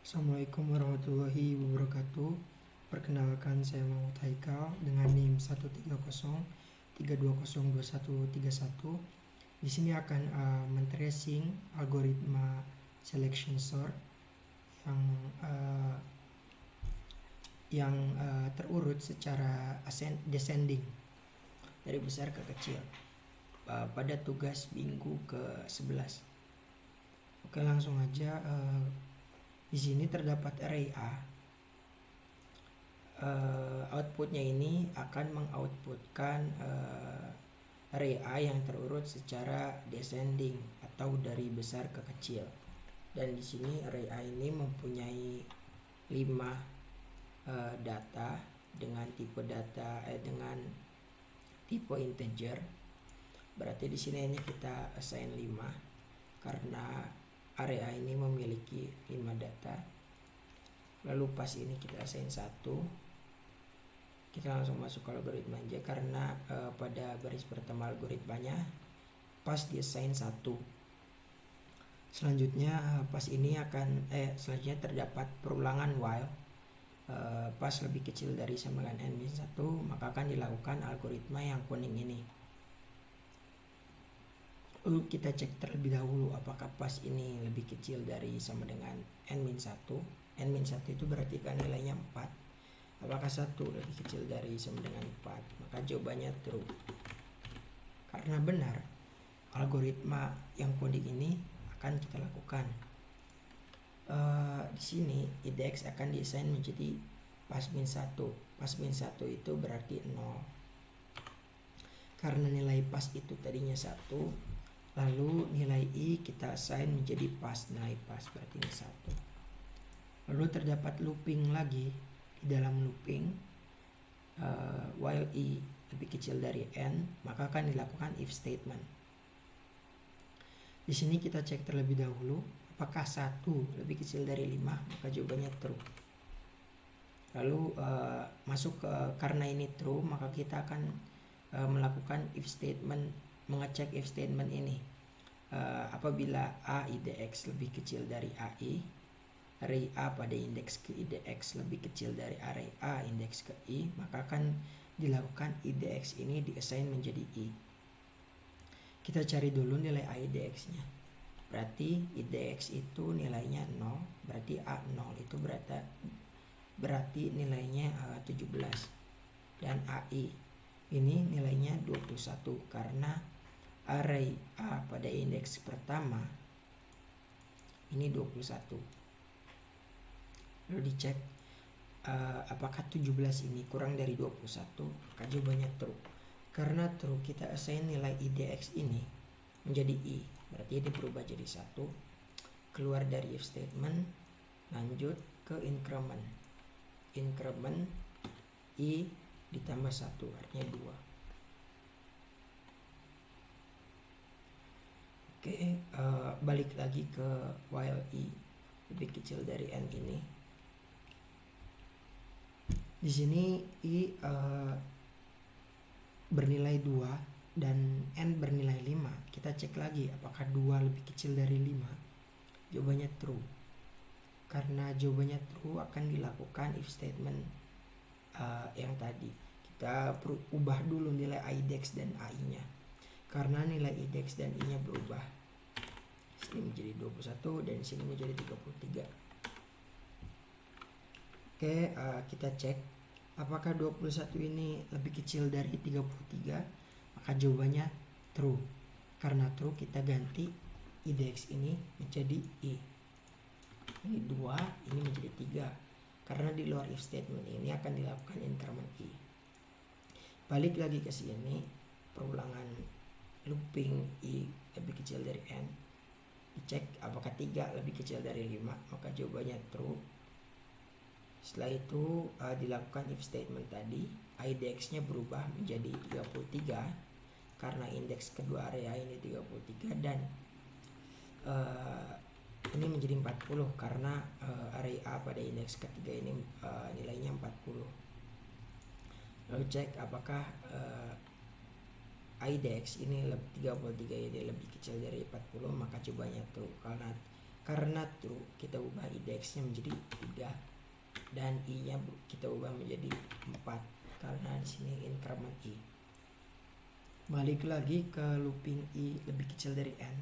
Assalamualaikum warahmatullahi wabarakatuh. Perkenalkan, saya Muhammad Haikal dengan NIM 130 3202131. Di sini akan men-tracing algoritma selection sort yang terurut secara descending dari besar ke kecil pada tugas minggu ke-11. Oke, langsung aja. Di sini terdapat array A. Outputnya ini akan mengoutputkan array A yang terurut secara descending atau dari besar ke kecil. Dan di sini array A ini mempunyai 5 data dengan tipe integer. Berarti di sini ini kita assign 5 karena area ini memiliki 5 data. Lalu pas ini kita assign 1. Kita langsung masuk ke algoritma aja karena pada baris pertama algoritmanya pas di assign 1. Selanjutnya pas ini selanjutnya terdapat perulangan while pas lebih kecil dari sama dengan n-1, maka akan dilakukan algoritma yang kuning ini. Lalu kita cek terlebih dahulu apakah pas ini lebih kecil dari sama dengan n-1. n-1 itu berarti kan nilainya 4. Apakah 1 lebih kecil dari sama dengan 4? Maka jawabannya true. Karena benar, algoritma yang kuning ini akan kita lakukan. Di sini IDX akan diassign menjadi pas min 1. Pas min 1 itu berarti 0. Karena nilai pas itu tadinya 1, lalu nilai I kita assign menjadi pas, nilai pas berarti ini 1. Lalu terdapat looping lagi. Di dalam looping while I lebih kecil dari n, maka akan dilakukan if statement. Di sini kita cek terlebih dahulu apakah 1 lebih kecil dari 5, maka jawabannya true. Lalu karena ini true, maka kita akan melakukan if statement, mengecek if statement ini. Apabila A IDX lebih kecil dari AI, array A pada indeks ke IDX lebih kecil dari array A indeks ke I, maka akan dilakukan IDX ini diassign menjadi I. Kita cari dulu nilai A IDX-nya. Berarti IDX itu nilainya 0, berarti A 0 itu berarti nilainya 17. Dan AI ini nilainya 21 karena array A pada indeks pertama ini 21. Lalu dicek apakah 17 ini kurang dari 21, maka jawabannya true. Karena true, kita assign nilai IDX ini menjadi I, berarti ini berubah jadi 1. Keluar dari if statement, lanjut ke increment I ditambah 1 artinya 2. Oke, balik lagi ke while I lebih kecil dari n ini. Di sini I bernilai 2 dan n bernilai 5. Kita cek lagi apakah 2 lebih kecil dari 5. Jawabannya true. Karena jawabannya true, akan dilakukan if statement yang tadi. Kita ubah dulu nilai IDX dan AI-nya. Karena nilai IDX dan I-nya berubah. Sini menjadi 21 dan sini menjadi 33. Oke, kita cek apakah 21 ini lebih kecil dari 33, maka jawabannya true. Karena true, kita ganti IDX ini menjadi I. Ini 2, ini menjadi 3. Karena di luar if statement ini akan dilakukan increment I. Balik lagi ke sini, perulangan looping I lebih kecil dari n. Dicek apakah 3 lebih kecil dari 5, maka jawabannya true. Setelah itu dilakukan if statement tadi, IDX-nya berubah menjadi 33 karena indeks kedua area ini 33 dan ini menjadi 40 karena array A pada indeks ketiga ini nilainya 40. Lalu cek apakah IDX ini 33 ini lebih kecil dari 40, maka jawabannya true karena karena true kita ubah IDX-nya menjadi 3 dan I-nya kita ubah menjadi 4 karena di sini increment I. Balik lagi ke looping I lebih kecil dari N.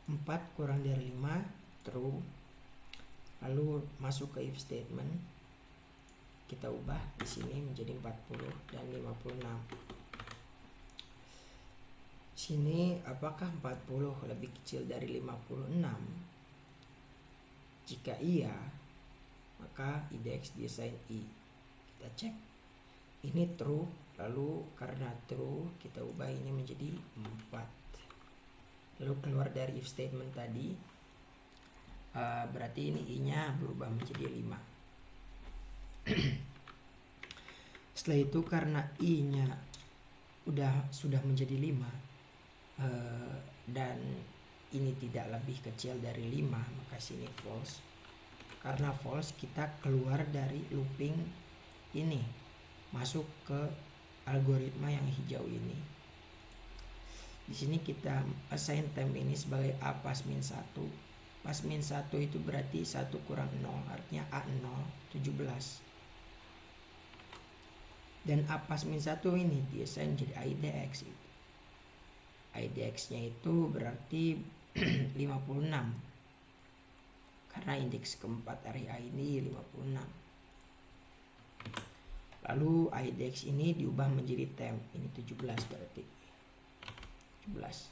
4 kurang dari 5 true. Lalu masuk ke if statement. Kita ubah di sini menjadi 40 dan 56. Sini apakah 40 lebih kecil dari 56? Jika iya, maka IDX design I. Kita cek. Ini true, lalu karena true kita ubah ini menjadi 4. Lalu keluar dari if statement tadi, berarti ini I-nya berubah menjadi 5. Setelah itu karena I-nya sudah menjadi 5 dan ini tidak lebih kecil dari 5, maka sini false. Karena false kita keluar dari looping ini, masuk ke algoritma yang hijau ini. Di sini kita assign time ini sebagai A pas min 1. Pas min 1 itu berarti 1 kurang 0, artinya A0 17. Dan A pas min 1 ini diassign jadi IDX. IDX-nya itu berarti 56. Karena indeks keempat area ini 56. Lalu IDX ini diubah menjadi temp. Ini 17 berarti. 17.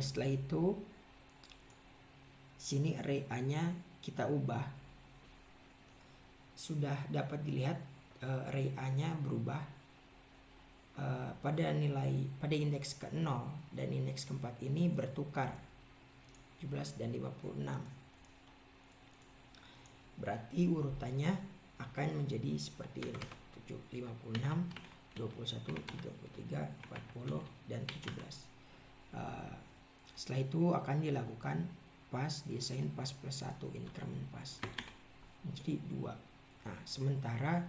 Setelah itu sini array A-nya kita ubah. Sudah dapat dilihat array A-nya berubah pada indeks ke-0 dan indeks ke-4 ini bertukar 17 dan 56. Berarti urutannya akan menjadi seperti ini. 56, 21, 33, 40 dan 17. Setelah itu akan dilakukan pass, desain pass plus 1, increment pass menjadi 2. Nah, sementara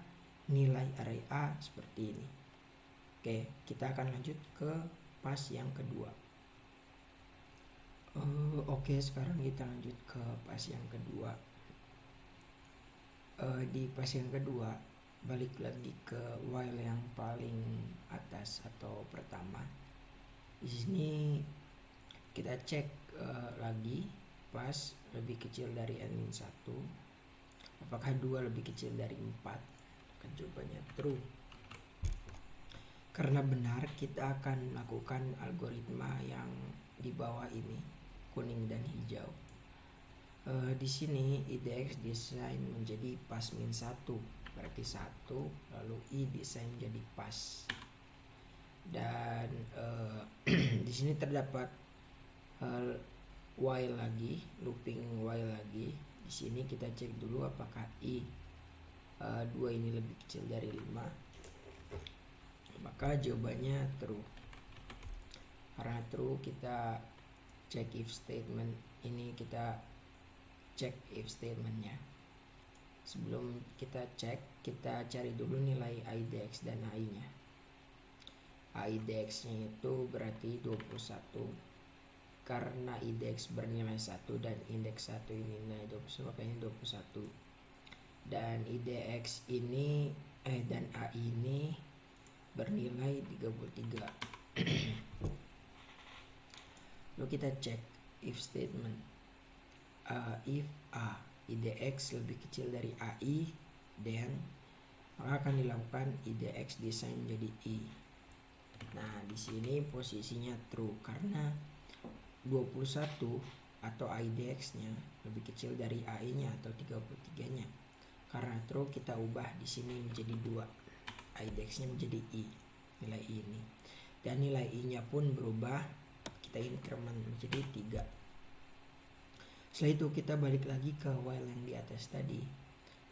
nilai array A seperti ini. Oke, kita akan lanjut ke pass yang kedua. Oke, sekarang kita lanjut ke pass yang kedua. Di pass yang kedua, balik lagi ke while yang paling atas atau pertama. Di sini kita cek lagi pass lebih kecil dari n-1. Apakah 2 lebih kecil dari 4? Kan jawabannya true. Karena benar, kita akan melakukan algoritma yang di bawah ini, kuning dan hijau. Di sini IDX desain menjadi pas min 1, berarti 1, lalu I desain jadi pas. Dan di sini terdapat while lagi, looping while lagi. Di sini kita cek dulu apakah I 2 ini lebih kecil dari 5. Maka jawabannya true. Karena true, kita cek if statement ini, kita cek if statementnya. Sebelum kita cek, kita cari dulu nilai IDX dan AI-nya. IDX-nya itu berarti 21. Karena IDX bernilai 1 dan indeks 1 ini nilai 21, makanya 21. Dan IDX ini dan AI ini bernilai 33. Lalu kita cek if statement. If A IDX lebih kecil dari AI, then maka akan dilakukan IDX desain menjadi I. Nah, di sini posisinya true karena 21 atau IDX-nya lebih kecil dari AI-nya atau 33-nya. Karena true, kita ubah di sini menjadi 2. IDX-nya menjadi I, nilai I ini. Dan nilai I-nya pun berubah, kita increment menjadi 3. Setelah itu kita balik lagi ke while yang di atas tadi.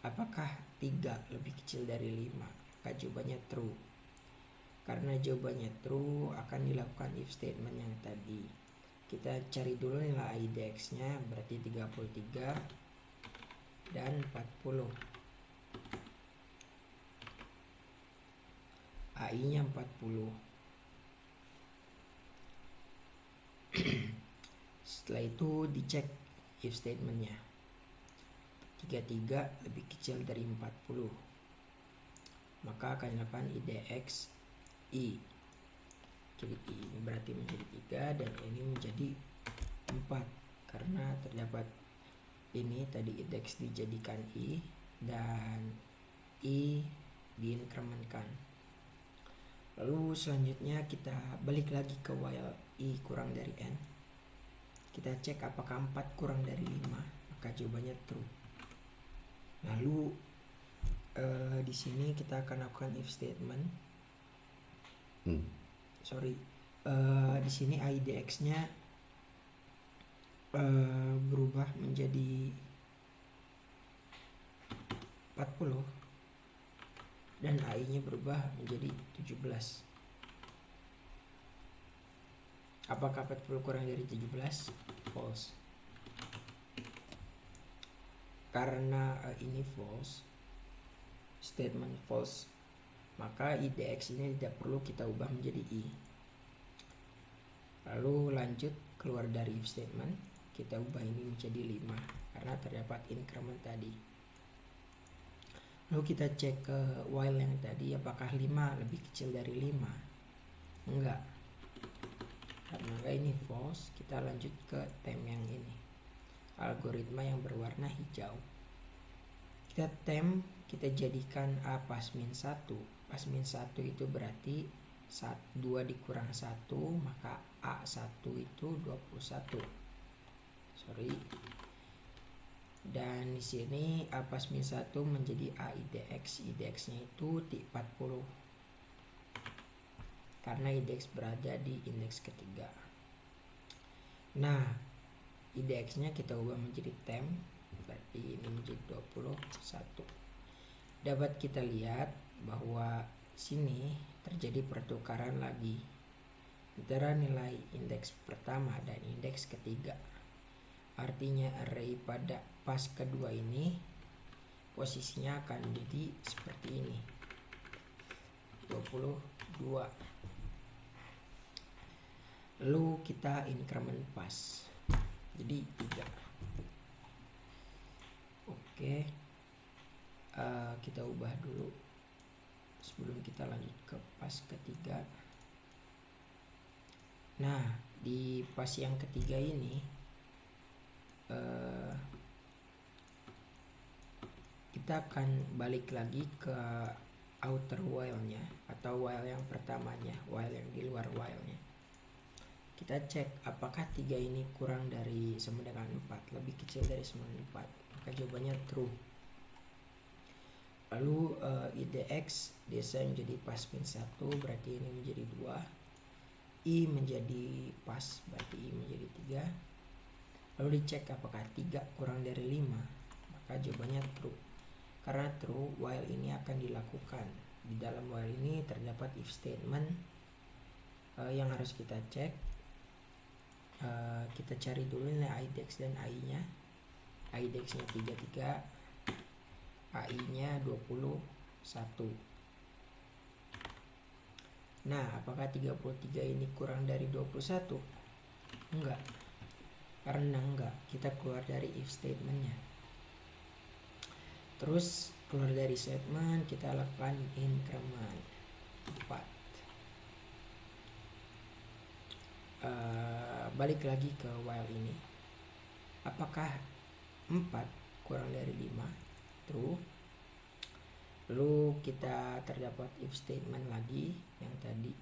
Apakah 3 lebih kecil dari 5? Maka jawabannya true. Karena jawabannya true, akan dilakukan if statement yang tadi. Kita cari dulu nilai IDX-nya, berarti 33 dan 40. AI-nya 40. Setelah itu dicek if statementnya. 33 lebih kecil dari 40. Maka akan dilakukan IDX I. Jadi I ini berarti menjadi 3 dan ini menjadi 4. Karena terdapat ini tadi IDX dijadikan I dan I diinkrementkan. Lalu selanjutnya kita balik lagi ke while I kurang dari N. Kita cek apakah 4 kurang dari 5, maka jawabannya true. Lalu di sini kita akan lakukan if statement. Di sini IDX-nya berubah menjadi 40 dan AI-nya berubah menjadi 17. Apakah 40 kurang dari 17? False. Karena ini false, statement false, maka IDX ini tidak perlu kita ubah menjadi I. Lalu lanjut keluar dari if statement, kita ubah ini menjadi 5 karena terdapat increment tadi. Lalu kita cek ke while yang tadi, apakah 5 lebih kecil dari 5? Enggak. Karena ini false, kita lanjut ke temp yang ini, algoritma yang berwarna hijau. Kita temp, kita jadikan A pas min 1. Pas min 1 itu berarti 2 dikurang 1, maka A1 itu 21. Dan di sini A pas min 1 menjadi A IDX. IDX-nya itu 40. Karena IDX berada di indeks ketiga. Nah, IDX-nya kita ubah menjadi temp, berarti ini menjadi 21. Dapat kita lihat bahwa sini terjadi pertukaran lagi antara nilai indeks pertama dan indeks ketiga. Artinya array pada pas kedua ini posisinya akan jadi seperti ini, 22. Lalu kita increment pas jadi 3. Oke, kita ubah dulu sebelum kita lanjut ke pas ketiga. Nah, di pas yang ketiga ini kita akan balik lagi ke outer while-nya atau while yang pertamanya, while yang di luar while-nya. Kita cek apakah 3 ini kurang dari sama dengan 4, lebih kecil dari sama dengan 4, maka jawabannya true. Lalu IDX desain menjadi pas min 1, berarti ini menjadi 2. I menjadi pas, berarti I menjadi 3. Lalu dicek apakah 3 kurang dari 5, maka jawabannya true. Karena true, while ini akan dilakukan. Di dalam while ini terdapat if statement yang harus kita cek. Kita cari dulu nilai IDX dan AI-nya. IDX-nya 33, AI-nya 21. Nah, apakah 33 ini kurang dari 21? Enggak. Karena enggak, kita keluar dari if statement-nya. Terus keluar dari statement, kita lakukan increment 4. Balik lagi ke while ini. Apakah 4 kurang dari 5? True. Lalu kita terdapat if statement lagi yang tadi.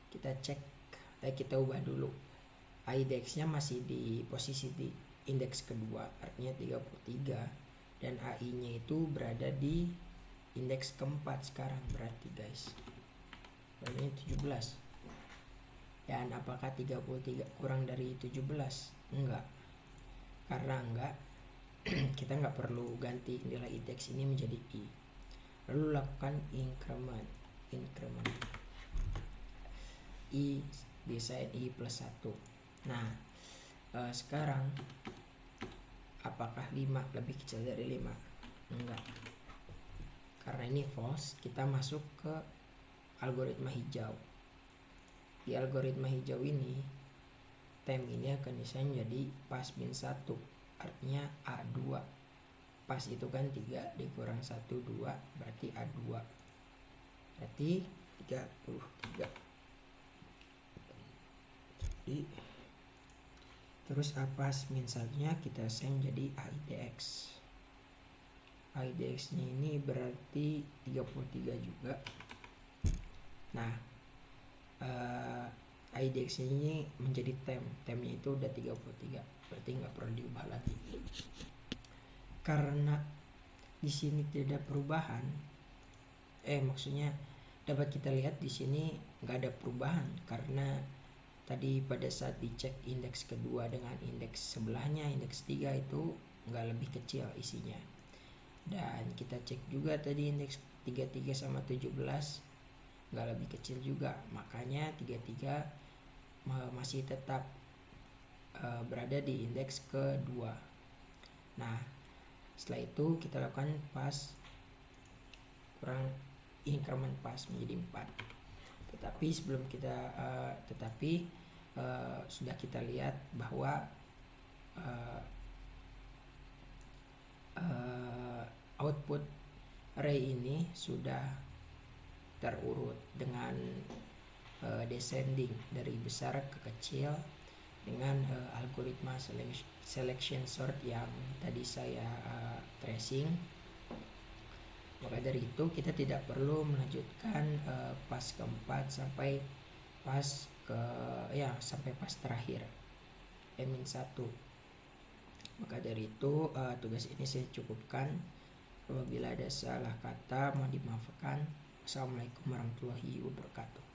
Kita cek, kita ubah dulu. IDX-nya masih di posisi di indeks kedua, artinya 33, dan AI-nya itu berada di indeks keempat sekarang, berarti guys. Berarti 17. Dan apakah 33 kurang dari 17? Enggak. Karena enggak, kita nggak perlu ganti nilai IDX ini menjadi I. Lalu lakukan increment I desain I plus 1. Nah, sekarang apakah 5 lebih kecil dari 5? Enggak. Karena ini false, kita masuk ke algoritma hijau. Di algoritma hijau ini Tem ini akan desain jadi pas min 1, artinya A2. Pas itu kan 3 dikurang 1, 2, berarti A2, berarti 33. Jadi terus A pas min 1-nya kita same jadi AIDX. AIDX nya ini berarti 33 juga. Nah, AIDX ini menjadi temnya itu udah 33, berarti nggak perlu diubah lagi. Karena di sini tidak perubahan, maksudnya dapat kita lihat di sini nggak ada perubahan, karena tadi pada saat dicek indeks kedua dengan indeks sebelahnya, indeks 3 itu nggak lebih kecil isinya. Dan kita cek juga tadi indeks 33 sama 17 nggak lebih kecil juga, makanya 33 masih tetap berada di indeks kedua. Nah, setelah itu kita lakukan pas kurang increment pas menjadi 4. Tetapi sebelum kita sudah kita lihat bahwa output array ini sudah terurut dengan descending dari besar ke kecil dengan algoritma selection sort yang tadi saya tracing. Maka dari itu kita tidak perlu melanjutkan pas keempat sampai pas sampai pas terakhir -1. Maka dari itu tugas ini saya cukupkan. Apabila ada salah kata mohon dimaafkan. Assalamualaikum warahmatullahi wabarakatuh.